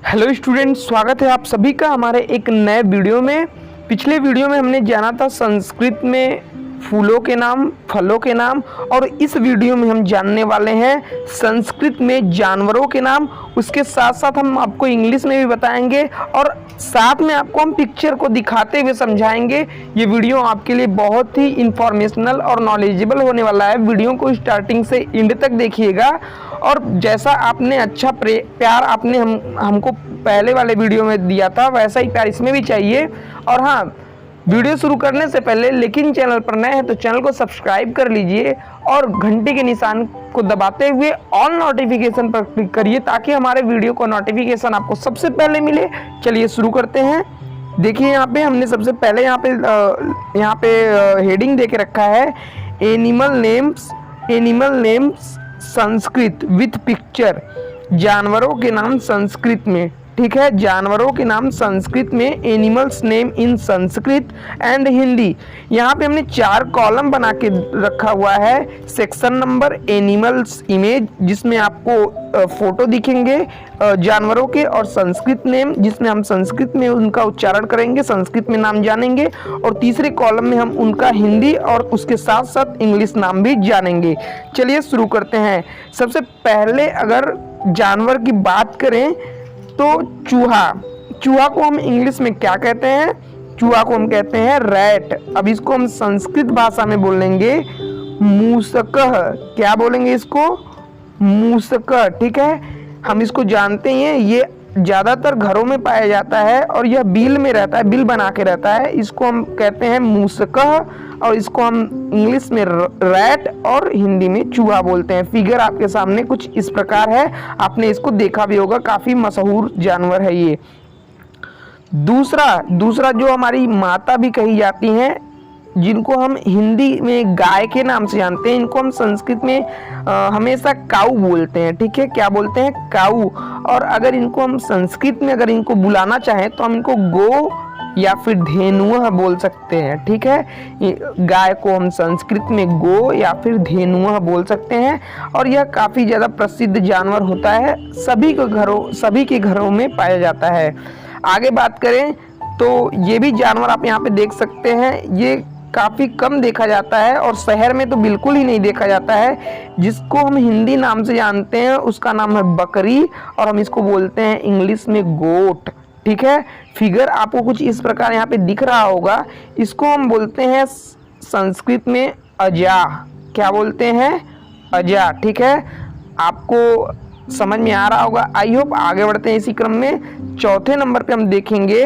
Hello student, स्वागत है आप सभी का हमारे एक नए वीडियो में। पिछले वीडियो में हमने जाना था संस्कृत में फूलों के नाम, फलों के नाम, और इस वीडियो में हम जानने वाले हैं संस्कृत में जानवरों के नाम। उसके साथ साथ हम आपको इंग्लिश में भी बताएंगे और साथ में आपको हम पिक्चर को दिखाते हुए समझाएंगे। ये वीडियो आपके लिए बहुत ही इंफॉर्मेशनल और नॉलेजेबल होने वाला है। वीडियो को स्टार्टिंग से एंड तक देखिएगा और जैसा आपने अच्छा प्यार आपने हमको पहले वाले वीडियो में दिया था, वैसा ही प्यार इसमें भी चाहिए। और हाँ, वीडियो शुरू करने से पहले लेकिन चैनल पर नए हैं तो चैनल को सब्सक्राइब कर लीजिए और घंटी के निशान को दबाते हुए ऑल नोटिफिकेशन पर क्लिक करिए ताकि हमारे वीडियो को नोटिफिकेशन आपको सबसे पहले मिले। चलिए शुरू करते हैं। देखिए यहाँ पे हमने सबसे पहले यहाँ पे हेडिंग दे के रखा है animal names Sanskrit with picture. जानवरों के नाम संस्कृत में, ठीक है, जानवरों के नाम संस्कृत में, animals name in Sanskrit and Hindi. यहाँ पे हमने 4 कॉलम बना के रखा हुआ है। सेक्शन नंबर एनिमल्स इमेज, जिसमें आपको फोटो दिखेंगे जानवरों के, और संस्कृत नेम, जिसमें हम संस्कृत में उनका उच्चारण करेंगे, संस्कृत में नाम जानेंगे, और तीसरे कॉलम में हम उनका हिंदी और उसके साथ साथ इंग्लिश नाम भी जानेंगे। चलिए शुरू करते हैं। सबसे पहले अगर जानवर की बात करें तो चूहा को हम इंग्लिश में क्या कहते हैं? चूहा को हम कहते हैं रैट। अब इसको हम संस्कृत भाषा में बोलेंगे मूषकः। क्या बोलेंगे इसको? मूषकः, ठीक है। हम इसको जानते हैं, ये ज़्यादातर घरों में पाया जाता है और यह बिल में रहता है, बिल बना के रहता है। इसको हम कहते हैं मूषकः और इसको हम इंग्लिश में रैट और हिंदी में चूहा बोलते हैं। फिगर आपके सामने कुछ इस प्रकार है, आपने इसको देखा भी होगा, काफ़ी मशहूर जानवर है ये। दूसरा जो हमारी माता भी कही जाती हैं, जिनको हम हिंदी में गाय के नाम से जानते हैं, इनको हम संस्कृत में हमेशा काऊ बोलते हैं, ठीक है। क्या बोलते हैं? काऊ। और अगर इनको हम संस्कृत में अगर इनको बुलाना चाहें तो हम इनको गो या फिर धेनुअः बोल सकते हैं, ठीक है। गाय को हम संस्कृत में गो या फिर धेनुअः बोल सकते हैं और यह काफ़ी ज़्यादा प्रसिद्ध जानवर होता है, सभी के घरों में पाया जाता है। आगे बात करें तो ये भी जानवर आप यहाँ पे देख सकते हैं, ये काफ़ी कम देखा जाता है और शहर में तो बिल्कुल ही नहीं देखा जाता है। जिसको हम हिंदी नाम से जानते हैं उसका नाम है बकरी और हम इसको बोलते हैं इंग्लिश में गोट, ठीक है। फिगर आपको कुछ इस प्रकार यहाँ पे दिख रहा होगा। इसको हम बोलते हैं संस्कृत में अजा। क्या बोलते हैं? अजा, ठीक है। आपको समझ में आ रहा होगा, आई होप। आगे बढ़ते हैं इसी क्रम में। चौथे नंबर पे हम देखेंगे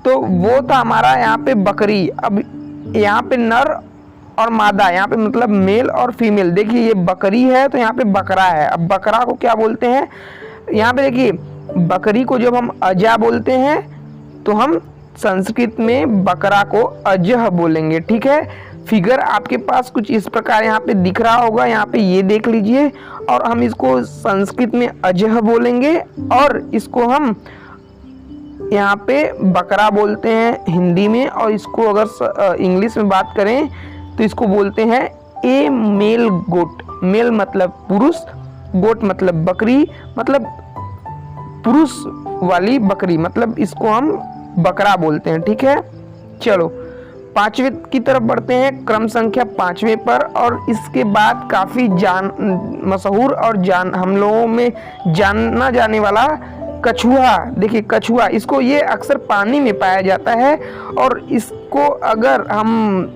तो वो था हमारा यहाँ पे बकरी। अब यहाँ पे नर और मादा, यहाँ पे मतलब मेल और फीमेल। देखिए ये बकरी है तो यहाँ पे बकरा है। अब बकरा को क्या बोलते हैं? यहाँ पे देखिए बकरी को जब हम अजा बोलते हैं तो हम संस्कृत में बकरा को अजह बोलेंगे, ठीक है। फिगर आपके पास कुछ इस प्रकार यहाँ पे दिख रहा होगा, यहाँ पे ये देख लीजिए। और हम इसको संस्कृत में अजह बोलेंगे और इसको हम यहाँ पे बकरा बोलते हैं हिंदी में, और इसको अगर इंग्लिश में बात करें तो इसको बोलते हैं ए मेल गोट। मेल मतलब पुरुष, गोट मतलब बकरी, मतलब पुरुष वाली बकरी, मतलब इसको हम बकरा बोलते हैं, ठीक है। चलो 5वें की तरफ बढ़ते हैं, क्रम संख्या 5वें पर। और इसके बाद काफ़ी मशहूर और हम लोगों में जाना जाने वाला कछुआ। देखिए कछुआ, इसको ये अक्सर पानी में पाया जाता है और इसको अगर हम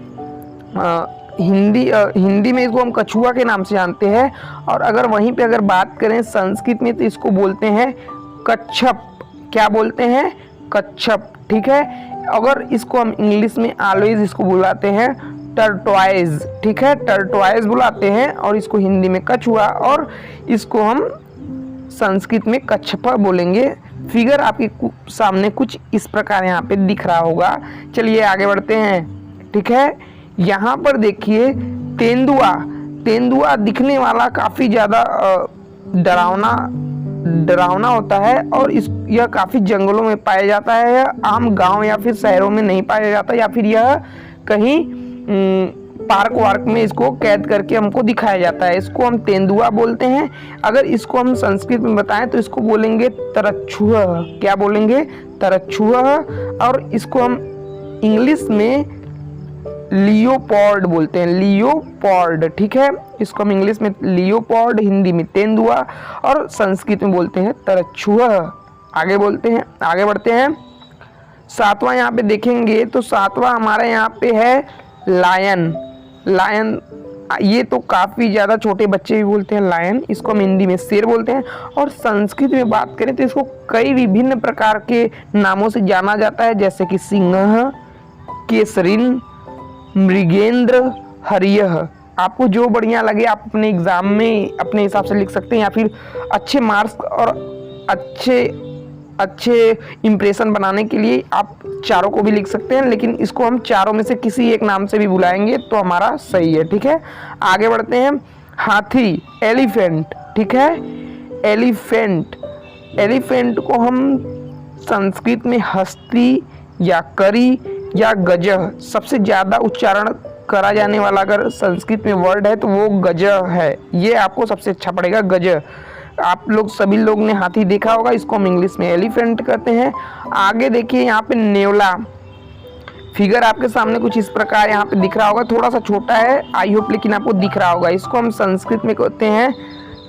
हिंदी में इसको हम कछुआ के नाम से जानते हैं। और अगर वहीं पे अगर बात करें संस्कृत में तो इसको बोलते हैं कच्छप। क्या बोलते हैं? कच्छप, ठीक है। अगर इसको हम इंग्लिश में ऑलवेज इसको बुलाते हैं टर्टवाइज, ठीक है, टर्टवाइज बुलाते हैं। और इसको हिंदी में कछुआ और इसको हम संस्कृत में कच्छप बोलेंगे। फिगर आपके सामने कुछ इस प्रकार यहाँ पे दिख रहा होगा। चलिए आगे बढ़ते हैं, ठीक है। यहाँ पर देखिए तेंदुआ दिखने वाला काफ़ी ज़्यादा डरावना होता है और यह काफ़ी जंगलों में पाया जाता है। यह आम गांव या फिर शहरों में नहीं पाया जाता, या फिर यह कहीं पार्क वार्क में इसको कैद करके हमको दिखाया जाता है। इसको हम तेंदुआ बोलते हैं। अगर इसको हम संस्कृत में बताएं तो इसको बोलेंगे तरच्छुह। क्या बोलेंगे? तरच्छुह। और इसको हम इंग्लिश में लियोपॉर्ड बोलते हैं, लियोपॉर्ड। ठीक है, इसको हम इंग्लिश में लियोपॉर्ड, हिंदी में तेंदुआ और संस्कृत में बोलते हैं तरच्छुह। आगे बढ़ते हैं। सातवां यहाँ पे देखेंगे तो सातवां हमारे यहाँ पे है लायन। ये तो काफ़ी ज़्यादा छोटे बच्चे भी बोलते हैं लायन। इसको हम हिंदी में शेर बोलते हैं। और संस्कृत में बात करें तो इसको कई विभिन्न प्रकार के नामों से जाना जाता है, जैसे कि सिंह, केसरिन, मृगेंद्र, हरियह। आपको जो बढ़िया लगे आप अपने एग्जाम में अपने हिसाब से लिख सकते हैं, या फिर अच्छे मार्क्स और अच्छे इंप्रेशन बनाने के लिए आप चारों को भी लिख सकते हैं, लेकिन इसको हम चारों में से किसी एक नाम से भी बुलाएंगे तो हमारा सही है। ठीक है, आगे बढ़ते हैं। हाथी, एलिफेंट। ठीक है, एलिफेंट को हम संस्कृत में हस्ती या करी या गजह, सबसे ज़्यादा उच्चारण करा जाने वाला अगर संस्कृत में वर्ड है तो वो गजह है। ये आपको सबसे अच्छा पड़ेगा, गजह। आप लोग सभी लोग ने हाथी देखा होगा, इसको हम इंग्लिश में एलिफेंट कहते हैं। आगे देखिए यहाँ पे नेवला। फिगर आपके सामने कुछ इस प्रकार यहाँ पे दिख रहा होगा, थोड़ा सा छोटा है आई होप, लेकिन आपको दिख रहा होगा। इसको हम संस्कृत में कहते हैं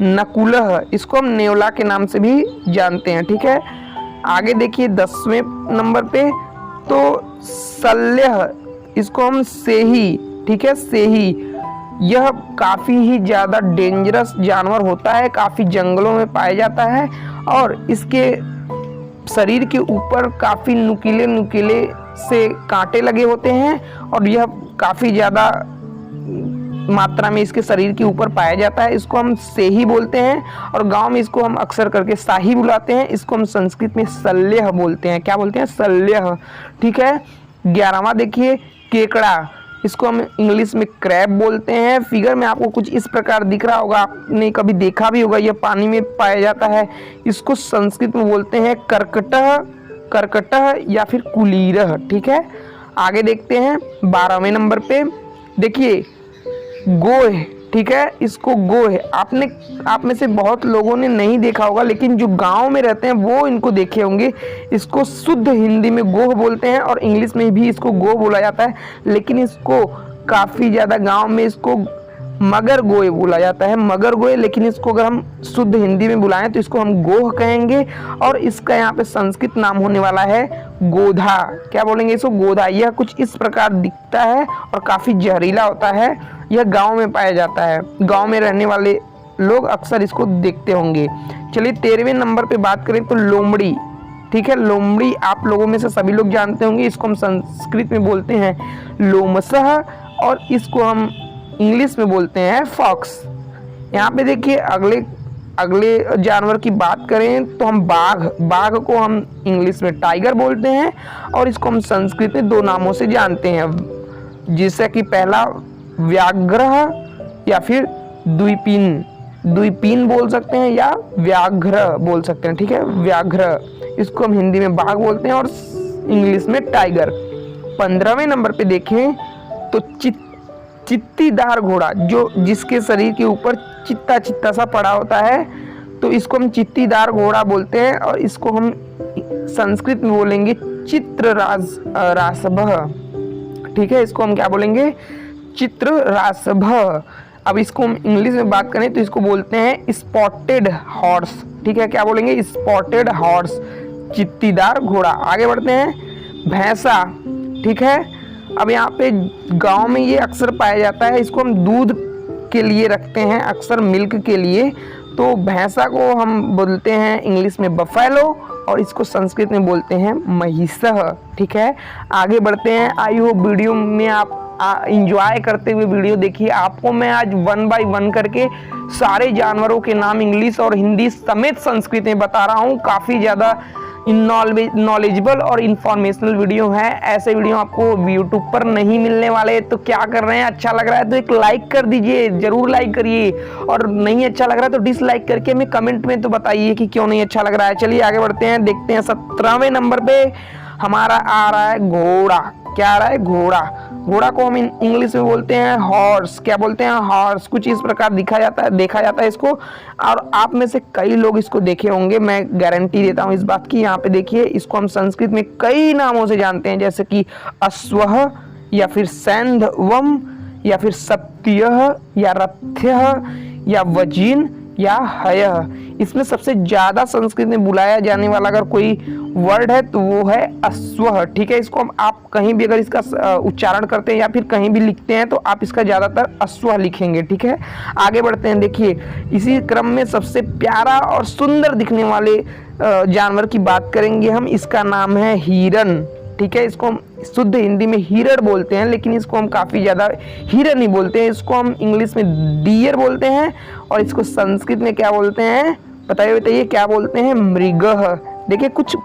नकुलह। इसको हम नेवला के नाम से भी जानते हैं। ठीक है, आगे देखिए 10वें नंबर पे तो शल्यह, इसको हम सेही। ठीक है, सेही। यह काफ़ी ही ज़्यादा डेंजरस जानवर होता है, काफ़ी जंगलों में पाया जाता है और इसके शरीर के ऊपर काफ़ी नुकीले से कांटे लगे होते हैं और यह काफ़ी ज़्यादा मात्रा में इसके शरीर के ऊपर पाया जाता है। इसको हम सेही बोलते हैं और गांव में इसको हम अक्सर करके शाही बुलाते हैं। इसको हम संस्कृत में शल्यह बोलते हैं। क्या बोलते हैं? शल्यह। ठीक है, 11वां देखिए केकड़ा। इसको हम इंग्लिश में क्रैब बोलते हैं। फिगर में आपको कुछ इस प्रकार दिख रहा होगा, आपने कभी देखा भी होगा, यह पानी में पाया जाता है। इसको संस्कृत में बोलते हैं करकटह या फिर कुलीरह। ठीक है, आगे देखते हैं 12वें नंबर पे देखिए गोह। ठीक है, इसको गोह आप में से बहुत लोगों ने नहीं देखा होगा, लेकिन जो गांव में रहते हैं वो इनको देखे होंगे। इसको शुद्ध हिंदी में गोह बोलते हैं और इंग्लिश में भी इसको गोह बोला जाता है, लेकिन इसको काफ़ी ज़्यादा गांव में इसको मगर गोह बोला जाता है, मगर गोह। लेकिन इसको अगर हम शुद्ध हिंदी में बुलाएं तो इसको हम गोह कहेंगे और इसका यहाँ पे संस्कृत नाम होने वाला है गोधा। क्या बोलेंगे इसको? गोधा। यह कुछ इस प्रकार दिखता है और काफ़ी जहरीला होता है। यह गांव में पाया जाता है, गांव में रहने वाले लोग अक्सर इसको देखते होंगे। चलिए 13वें नंबर पे बात करें तो लोमड़ी। ठीक है, लोमड़ी आप लोगों में से सभी लोग जानते होंगे। इसको हम संस्कृत में बोलते हैं लोमसह और इसको हम इंग्लिश में बोलते हैं फॉक्स। यहाँ पे देखिए अगले जानवर की बात करें तो हम बाघ को हम इंग्लिश में टाइगर बोलते हैं और इसको हम संस्कृत में 2 नामों से जानते हैं, जिससे कि पहला व्याघ्र या फिर द्विपीन बोल सकते हैं या व्याघ्र बोल सकते हैं। ठीक है, व्याघ्र। इसको हम हिंदी में बाघ बोलते हैं और इंग्लिश में टाइगर। 15वें नंबर पे देखें तो चित्तीदार घोड़ा, जिसके शरीर के ऊपर चित्ता सा पड़ा होता है, तो इसको हम चित्तीदार घोड़ा बोलते हैं और इसको हम संस्कृत में बोलेंगे चित्ररासभ। ठीक है, इसको हम क्या बोलेंगे? चित्ररासभ। अब इसको हम इंग्लिश में बात करें तो इसको बोलते हैं स्पॉटेड हॉर्स। ठीक है, क्या बोलेंगे? स्पॉटेड हॉर्स, चित्तीदार घोड़ा। आगे बढ़ते हैं भैंसा। ठीक है, अब यहाँ पे गांव में ये अक्सर पाया जाता है। इसको हम दूध के लिए रखते हैं, अक्सर मिल्क के लिए। तो भैंसा को हम बोलते हैं इंग्लिश में बफेलो और इसको संस्कृत में बोलते हैं महिषः। ठीक है, आगे बढ़ते हैं। आई होप वीडियो में आप इंजॉय करते हुए वीडियो देखिए। आपको मैं आज 1 बाय 1 करके सारे जानवरों के नाम इंग्लिश और हिंदी समेत संस्कृत में बता रहा हूँ। काफ़ी ज़्यादा नॉलेजेबल और इन्फॉर्मेशनल वीडियो है। ऐसे वीडियो आपको यूट्यूब पर नहीं मिलने वाले। तो क्या कर रहे हैं, अच्छा लग रहा है तो एक लाइक कर दीजिए, जरूर लाइक करिए, और नहीं अच्छा लग रहा है तो डिसलाइक करके हमें कमेंट में तो बताइए कि क्यों नहीं अच्छा लग रहा है। चलिए आगे बढ़ते हैं, देखते हैं 17वें नंबर पे हमारा आ रहा है घोड़ा। क्या आ रहा है? घोड़ा। घोड़ा को हम इंग्लिश में बोलते हैं हॉर्स। क्या बोलते हैं? हॉर्स। कुछ इस प्रकार देखा जाता है इसको। और आप में से कई लोग इसको देखे होंगे, मैं गारंटी देता हूँ इस बात की। यहाँ पे देखिए, इसको हम संस्कृत में कई नामों से जानते हैं, जैसे कि अश्वः या फिर सैंधवम या फिर सत्यः या रथ्यः या वजीन या हयः। इसमें सबसे ज्यादा संस्कृत में बुलाया जाने वाला अगर कोई वर्ड है तो वो है अश्वः। ठीक है, इसको हम आप कहीं भी अगर इसका उच्चारण करते हैं या फिर कहीं भी लिखते हैं तो आप इसका ज्यादातर अश्वः लिखेंगे। ठीक है, आगे बढ़ते हैं। देखिए, इसी क्रम में सबसे प्यारा और सुंदर दिखने वाले जानवर की बात करेंगे हम। इसका नाम है हिरन। ठीक है, इसको हम शुद्ध हिंदी में हिरण बोलते हैं, लेकिन इसको हम काफ़ी ज़्यादा हिरन नहीं बोलते हैं, इसको हम इंग्लिश में डियर बोलते हैं। और इसको संस्कृत में क्या बोलते हैं? बताइए क्या बोलते हैं? मृगः। देखिए, कुछ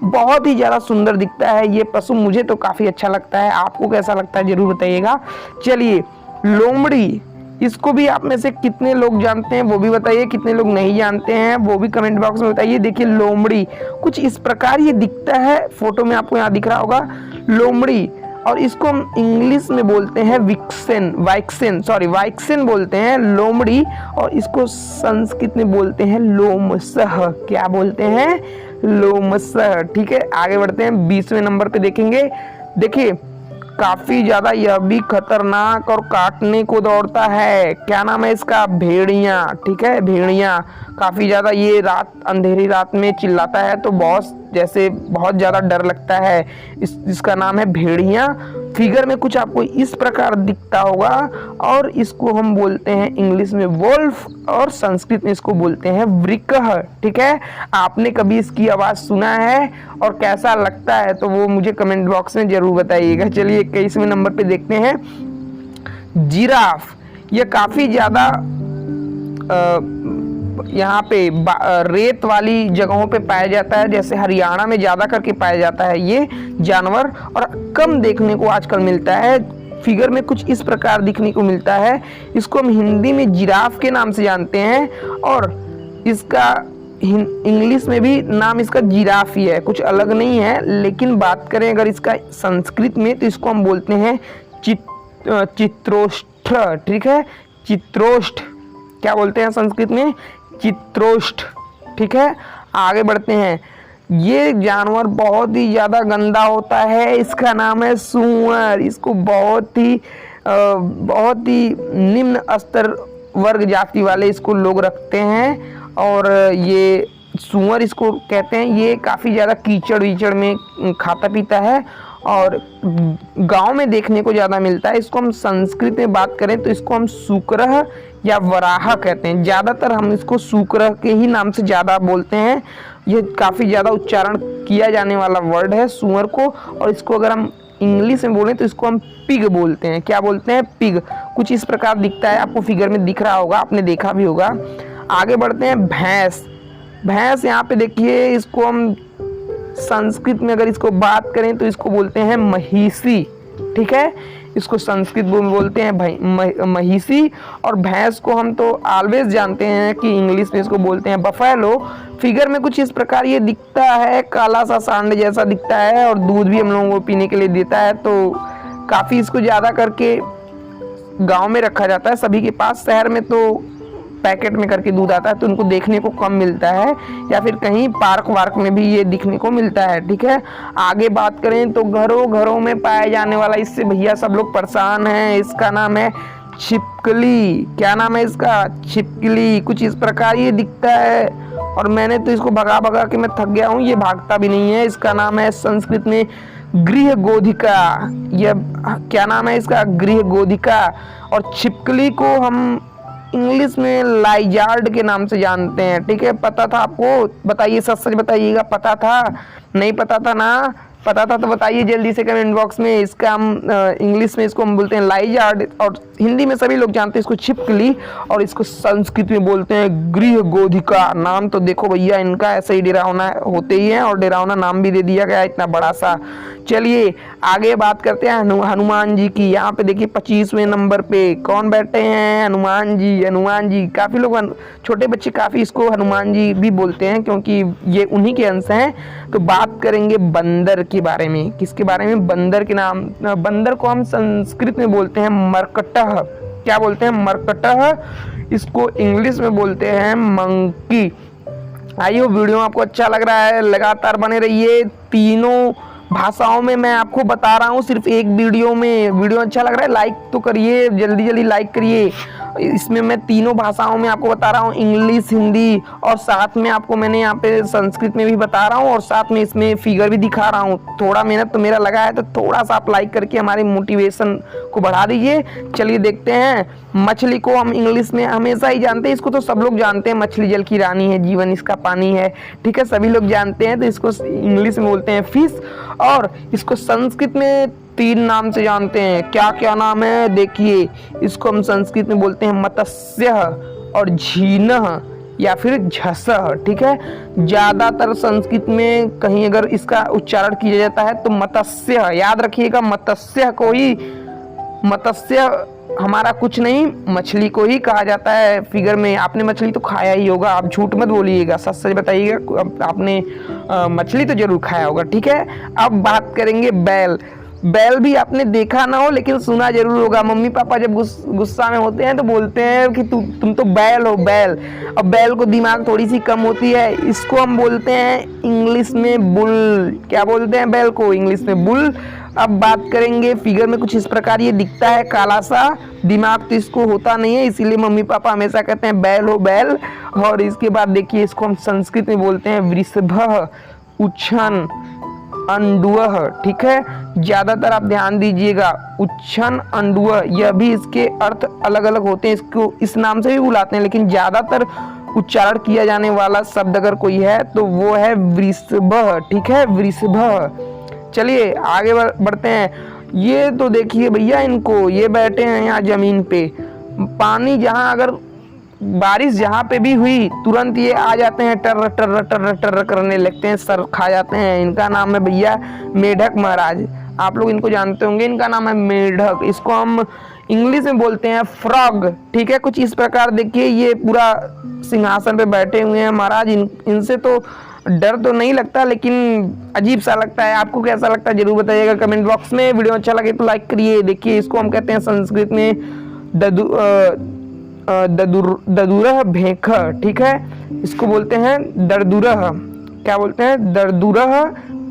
बहुत ही ज़्यादा सुंदर दिखता है ये पशु, मुझे तो काफ़ी अच्छा लगता है। आपको कैसा लगता है जरूर बताइएगा। चलिए, लोमड़ी, इसको भी आप में से कितने लोग जानते हैं वो भी बताइए, कितने लोग नहीं जानते हैं वो भी कमेंट बॉक्स में बताइए। देखिए, लोमड़ी कुछ इस प्रकार ये दिखता है, फोटो में आपको यहाँ दिख रहा होगा लोमड़ी। और इसको हम इंग्लिश में बोलते हैं वाइक्सेन बोलते हैं लोमड़ी। और इसको संस्कृत में बोलते हैं लोमसः। क्या बोलते हैं? लोमसः। ठीक है, आगे बढ़ते हैं। 20वें नंबर पे देखेंगे। देखिए, काफी ज्यादा यह भी खतरनाक और काटने को दौड़ता है। क्या नाम है इसका? भेड़िया। ठीक है, भेड़िया काफी ज्यादा ये अंधेरी रात में चिल्लाता है तो बहुत ज्यादा डर लगता है। इसका नाम है भेड़िया। फिगर में कुछ आपको इस प्रकार दिखता होगा। और इसको हम बोलते हैं इंग्लिश में वोल्फ और संस्कृत में इसको बोलते हैं वृकः। ठीक है, आपने कभी इसकी आवाज सुना है और कैसा लगता है तो वो मुझे कमेंट बॉक्स में जरूर बताइएगा। चलिए, 21वें नंबर पे देखते हैं जिराफ। ये काफी ज्यादा यहाँ पे रेत वाली जगहों पे पाया जाता है, जैसे हरियाणा में ज्यादा करके पाया जाता है ये जानवर, और कम देखने को आजकल मिलता है। फिगर में कुछ इस प्रकार दिखने को मिलता है। इसको हम हिंदी में जिराफ के नाम से जानते हैं और इसका इंग्लिश में भी नाम इसका जिराफ ही है, कुछ अलग नहीं है। लेकिन बात करें अगर इसका संस्कृत में तो इसको हम बोलते हैं चित्रोष्ठ। ठीक है, चित्रोष्ठ। क्या बोलते हैं संस्कृत में? चित्रोष्ठ। ठीक है, आगे बढ़ते हैं। ये जानवर बहुत ही ज्यादा गंदा होता है, इसका नाम है सूअर। इसको बहुत ही निम्न स्तर वर्ग जाति वाले इसको लोग रखते हैं। और ये सूअर इसको कहते हैं। ये काफी ज्यादा कीचड़ वीचड़ में खाता पीता है और गांव में देखने को ज्यादा मिलता है। इसको हम संस्कृत में बात करें तो इसको हम सूकरः या वराह कहते हैं। ज्यादातर हम इसको सूकरः के ही नाम से ज्यादा बोलते हैं। ये काफी ज्यादा उच्चारण किया जाने वाला वर्ड है सूअर को। और इसको अगर हम इंग्लिश में बोलें तो इसको हम पिग बोलते हैं। क्या बोलते हैं? पिग। कुछ इस प्रकार दिखता है, आपको फिगर में दिख रहा होगा, आपने देखा भी होगा। आगे बढ़ते हैं। भैंस। भैंस यहाँ पे देखिए, इसको हम संस्कृत में अगर इसको बात करें तो इसको बोलते हैं महिषी। ठीक है, इसको संस्कृत में बोलते हैं महिषी। और भैंस को हम तो ऑलवेज जानते हैं कि इंग्लिश में इसको बोलते हैं बफेलो। फिगर में कुछ इस प्रकार ये दिखता है, काला सा सांड जैसा दिखता है और दूध भी हम लोगों को पीने के लिए देता है। तो काफ़ी इसको ज़्यादा करके गांव में रखा जाता है सभी के पास। शहर में तो पैकेट में करके दूध आता है तो उनको देखने को कम मिलता है, या फिर कहीं पार्क वार्क में भी ये दिखने को मिलता है। ठीक है, आगे बात करें तो घरों में पाया जाने वाला, इससे भैया सब लोग परेशान हैं, इसका नाम है छिपकली। क्या नाम है इसका? छिपकली। कुछ इस प्रकार ये दिखता है और मैंने तो इसको भगा भगा के मैं थक गया हूँ, ये भागता भी नहीं है। इसका नाम है संस्कृत में गृहगोधिका। यह क्या नाम है इसका? गृहगोधिका। और छिपकली को हम इंग्लिश में लाइजार्ड के नाम से जानते हैं। ठीक है, पता था आपको? बताइए, सच सच बताइएगा, पता था? नहीं पता था ना? पता था तो बताइए जल्दी से कमेंट बॉक्स में। इसका हम इंग्लिश में इसको हम बोलते हैं लाइजार्ड और हिंदी में सभी लोग जानते हैं इसको छिपकली। और इसको संस्कृत में बोलते हैं गृहगोधिका। नाम तो देखो भैया इनका ऐसे ही डरावना होते ही है और डरावना नाम भी दे दिया गया इतना बड़ा सा। चलिए आगे बात करते हैं हनुमान जी की। यहाँ पे देखिए 25वें नंबर पे कौन बैठे हैं? हनुमान जी। हनुमान जी, काफ़ी लोग छोटे बच्चे काफ़ी इसको हनुमान जी भी बोलते हैं क्योंकि ये उन्हीं के अंश हैं। तो बात करेंगे बंदर के बारे में। किसके बारे में? बंदर के नाम। बंदर को हम संस्कृत में बोलते हैं मर्कटः। क्या बोलते हैं? मर्कटः। इसको इंग्लिश में बोलते हैं मंकी। आइए, वीडियो आपको अच्छा लग रहा है, लगातार बने रहिए। तीनों भाषाओं में मैं आपको बता रहा हूँ सिर्फ एक वीडियो में। वीडियो अच्छा लग रहा है लाइक तो करिए, जल्दी जल्दी लाइक करिए। इसमें मैं तीनों भाषाओं में आपको बता रहा हूँ, इंग्लिश, हिंदी, और साथ में आपको मैंने यहाँ पे संस्कृत में भी बता रहा हूँ, और साथ में इसमें फिगर भी दिखा रहा हूँ। थोड़ा मेहनत तो मेरा लगा है, तो थोड़ा सा आप लाइक करके हमारे मोटिवेशन को बढ़ा दीजिए। चलिए देखते हैं। मछली को हम इंग्लिश में हमेशा ही जानते हैं, इसको तो सब लोग जानते हैं, मछली जल की रानी है, जीवन इसका पानी है, ठीक है, सभी लोग जानते हैं। तो इसको इंग्लिश में बोलते हैं फिश, और इसको संस्कृत में 3 नाम से जानते हैं। क्या क्या नाम है देखिए। इसको हम संस्कृत में बोलते हैं मत्स्य और झीनः या फिर झसः, ठीक है। ज्यादातर संस्कृत में कहीं अगर इसका उच्चारण किया जाता है तो मत्स्य, याद रखिएगा, मत्स्य को ही, मत्स्य हमारा कुछ नहीं, मछली को ही कहा जाता है। फिगर में आपने मछली तो खाया ही होगा, आप झूठ मत बोलिएगा, सच सच बताइएगा, आपने मछली तो जरूर खाया होगा, ठीक है। अब बात करेंगे बैल। बैल भी आपने देखा ना हो लेकिन सुना जरूर होगा। मम्मी पापा जब गुस्सा में होते हैं तो बोलते हैं कि तुम तो बैल हो, बैल। अब बैल को दिमाग थोड़ी सी कम होती है, इसको हम बोलते हैं इंग्लिश में बुल। क्या बोलते हैं बैल को? इंग्लिश में बुल। अब बात करेंगे, फिगर में कुछ इस प्रकार ये दिखता है, काला सा, दिमाग तो इसको होता नहीं है, इसीलिए मम्मी पापा हमेशा कहते हैं बैल हो, बैल। और इसके बाद देखिए, इसको हम संस्कृत में बोलते हैं वृषभः, उच्छन, अंडुअः, ठीक है। ज्यादातर आप ध्यान दीजिएगा, उच्छन, अंडुअः, यह भी इसके अर्थ अलग अलग होते हैं, इसको इस नाम से भी बुलाते हैं, लेकिन ज्यादातर उच्चारण किया जाने वाला शब्द अगर कोई है तो वो है वृषभः, ठीक है, वृषभः। चलिए आगे बढ़ते हैं। ये तो देखिए भैया इनको, ये बैठे हैं यहाँ जमीन पे। पानी जहाँ अगर बारिश जहाँ पे भी हुई तुरंत ये आ जाते हैं, टर टर टर टर करने लगते हैं, सर खा जाते हैं। इनका नाम है भैया मेढक महाराज। आप लोग इनको जानते होंगे, इनका नाम है मेढक। इसको हम इंग्लिश में बोलते हैं फ्रॉग, ठीक है। कुछ इस प्रकार देखिए, ये पूरा सिंहासन पे बैठे हुए हैं महाराज। इनसे तो डर तो नहीं लगता, लेकिन अजीब सा लगता है। आपको कैसा लगता है जरूर बताइएगा कमेंट बॉक्स में। वीडियो अच्छा लगे तो लाइक करिए। देखिए, इसको हम कहते हैं संस्कृत में ददुरः भेखः, ठीक है। इसको बोलते हैं दरदुरः। क्या बोलते हैं? दरदुरः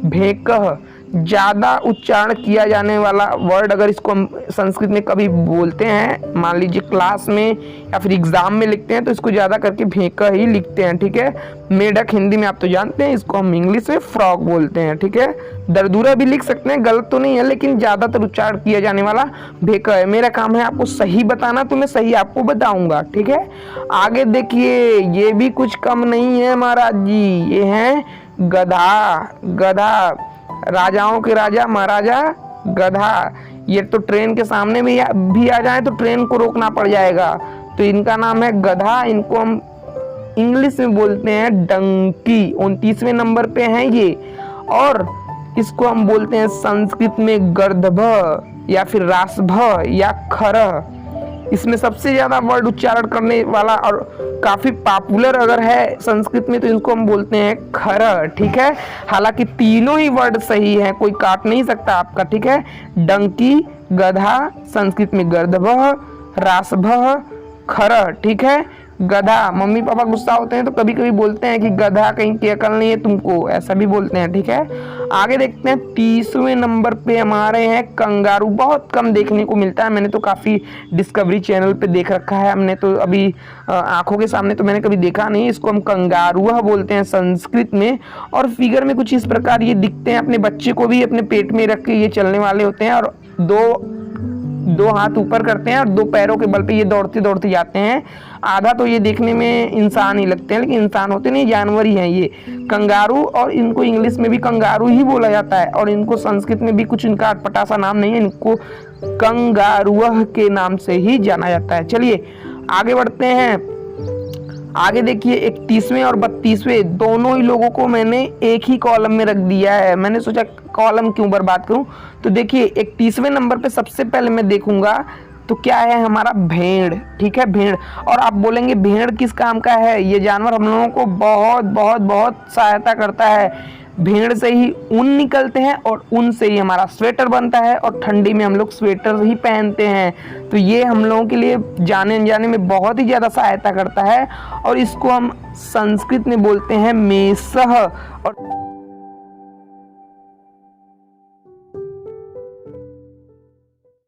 भेखः। ज्यादा उच्चारण किया जाने वाला वर्ड अगर इसको हम संस्कृत में कभी बोलते हैं, मान लीजिए क्लास में या फिर एग्जाम में लिखते हैं, तो इसको ज्यादा करके भेका ही लिखते हैं, ठीक है। मेढक हिंदी में आप तो जानते हैं, इसको हम इंग्लिश में फ्रॉग बोलते हैं, ठीक है। दरदुरा भी लिख सकते हैं, गलत तो नहीं है, लेकिन ज्यादातर उच्चारण किया जाने वाला भेका है। मेरा काम है आपको सही बताना, तो मैं सही आपको बताऊंगा, ठीक है। आगे देखिए, ये भी कुछ कम नहीं है महाराज जी, ये है गधा। गधा, राजाओं के राजा महाराजा गधा। ये तो ट्रेन के सामने में भी आ जाए तो ट्रेन को रोकना पड़ जाएगा, तो इनका नाम है गधा। इनको हम इंग्लिश में बोलते हैं डंकी। 29वें नंबर पे हैं ये। और इसको हम बोलते हैं संस्कृत में गर्दभ या फिर रासभ या खरह। इसमें सबसे ज्यादा वर्ड उच्चारण करने वाला और काफी पॉपुलर अगर है संस्कृत में, तो इनको हम बोलते हैं खरह, ठीक है। हालांकि तीनों ही वर्ड सही है, कोई काट नहीं सकता आपका, ठीक है। डंकी, गधा, संस्कृत में गर्दभः, रासभः, खरह, ठीक है। गधा, मम्मी पापा गुस्सा होते हैं तो कभी कभी बोलते हैं कि गधा, कहीं की अकल नहीं है तुमको, ऐसा भी बोलते हैं, ठीक है। आगे देखते हैं, 30वें नंबर पे हमारे हैं कंगारू। बहुत कम देखने को मिलता है, मैंने तो काफी डिस्कवरी चैनल पे देख रखा है, हमने तो अभी आंखों के सामने तो मैंने कभी देखा नहीं। इसको हम कंगारुआ बोलते हैं संस्कृत में। और फिगर में कुछ इस प्रकार ये दिखते हैं। अपने बच्चे को भी अपने पेट में रख के ये चलने वाले होते हैं, और दो हाथ ऊपर करते हैं और 2 पैरों के बल पे ये दौड़ते दौड़ते जाते हैं। आधा तो ये देखने में इंसान ही लगते हैं, लेकिन इंसान होते नहीं, जानवर ही हैं ये कंगारू। और इनको इंग्लिश में भी कंगारू ही बोला जाता है, और इनको संस्कृत में भी कुछ इनका अटपटा सा नाम नहीं है, इनको कंगारुआ के नाम से ही जाना जाता है। चलिए आगे बढ़ते हैं। आगे देखिए, 31वें और 32वें दोनों ही लोगों को मैंने एक ही कॉलम में रख दिया है। मैंने सोचा कॉलम क्यों बर्बाद करूं, तो देखिए 31वें नंबर पे सबसे पहले मैं देखूंगा तो क्या है हमारा भेड़, ठीक है, भेड़। और आप बोलेंगे भेड़ किस काम का है? ये जानवर हम लोगों को बहुत बहुत बहुत सहायता करता है। भेड़ से ही ऊन निकलते हैं और ऊन से ही हमारा स्वेटर बनता है और ठंडी में हम लोग स्वेटर ही पहनते हैं। तो ये हम लोगों के लिए जाने जाने में बहुत ही ज़्यादा सहायता करता है और इसको हम संस्कृत में बोलते हैं मेषः। और